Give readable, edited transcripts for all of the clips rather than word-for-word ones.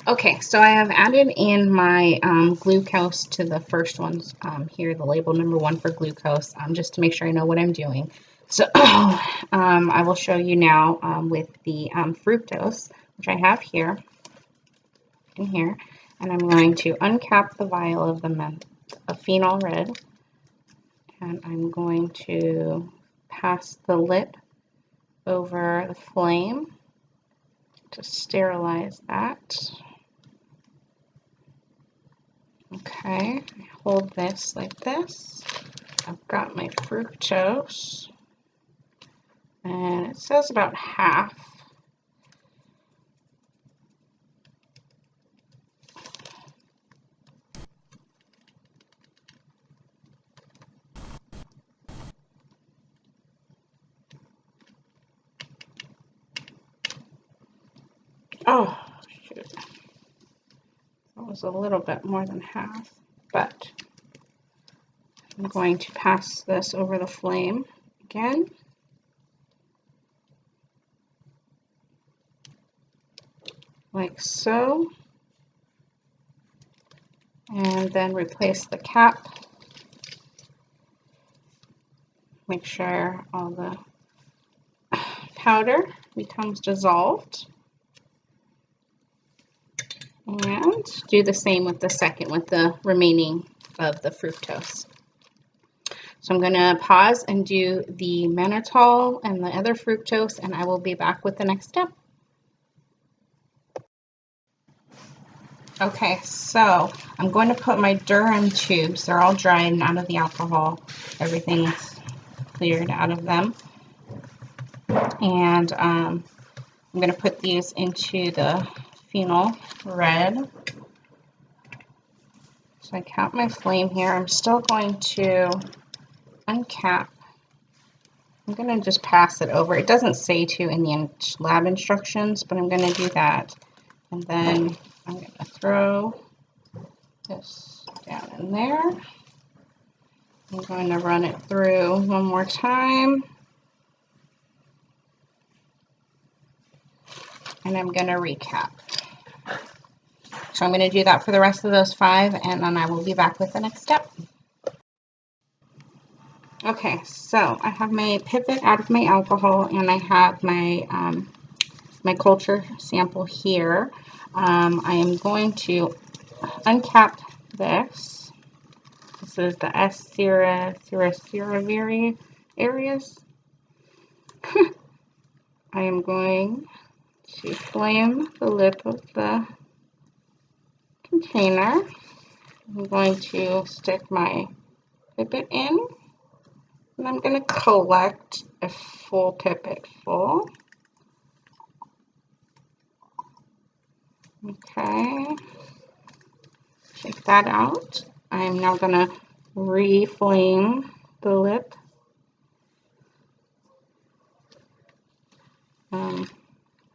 Okay, so I have added in my glucose to the first ones here, the label number 1 for glucose, just to make sure I know what I'm doing. So I will show you now with the fructose, which I have here, in here, and I'm going to uncap the vial of the phenol red, and I'm going to pass the lid over the flame to sterilize that. Okay, I hold this like this. I've got my fructose, and it says about half. Oh, shoot. That was a little bit more than half, but I'm going to pass this over the flame again. Like so. And then replace the cap. Make sure all the powder becomes dissolved. And do the same with the second, with the remaining of the fructose. So I'm going to pause and do the mannitol and the other fructose, and I will be back with the next step. Okay, so I'm going to put my Durham tubes. They're all dried and out of the alcohol. Everything's cleared out of them. And I'm going to put these into the phenol red. So I cap my flame here. I'm still going to uncap. I'm going to just pass it over. It doesn't say to in the lab instructions, but I'm going to do that. And then I'm going to throw this down in there. I'm going to run it through one more time. And I'm going to recap. So I'm going to do that for the rest of those 5, and then I will be back with the next step. Okay, so I have my pipette out of my alcohol, and I have my my culture sample here. I am going to uncap this. This is the S. cerevisiae areas. I am going to flame the lip of the container. I'm going to stick my pipette in, and I'm going to collect a full pipette full. Okay, take that out. I'm now going to reflame the lip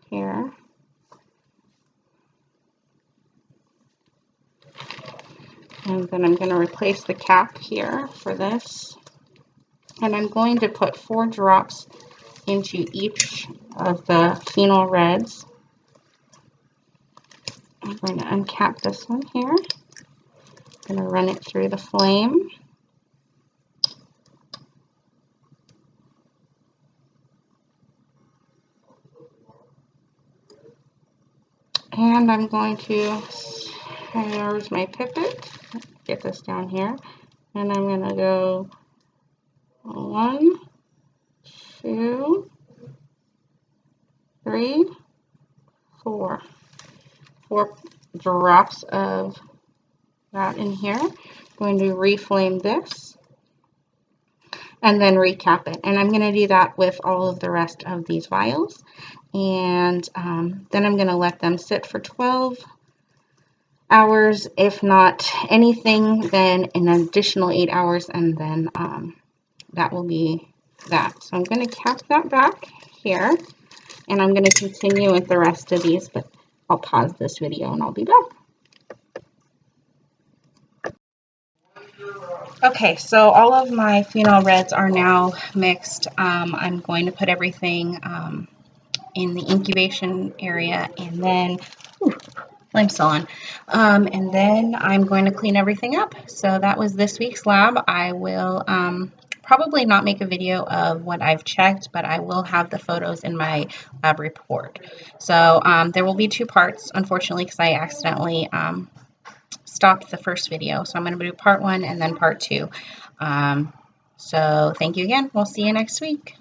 here. And then I'm going to replace the cap here for this. And I'm going to put 4 drops into each of the phenol reds. I'm going to uncap this one here. I'm going to run it through the flame. And I'm going to, there's my pipette, get this down here, and I'm going to go 1, 2, 3, 4. 4 drops of that in here. I'm going to reflame this and then recap it. And I'm going to do that with all of the rest of these vials. And then I'm going to let them sit for 12 hours. If not anything, then an additional 8 hours, and then that will be that. So I'm going to cap that back here, and I'm going to continue with the rest of these, but I'll pause this video and I'll be back. Okay, so all of my phenol reds are now mixed. I'm going to put everything in the incubation area, and then I'm still on. And then I'm going to clean everything up. So that was this week's lab. I will probably not make a video of what I've checked, but I will have the photos in my lab report. So there will be 2 parts, unfortunately, because I accidentally stopped the first video. So I'm going to do part 1 and then part 2. So thank you again. We'll see you next week.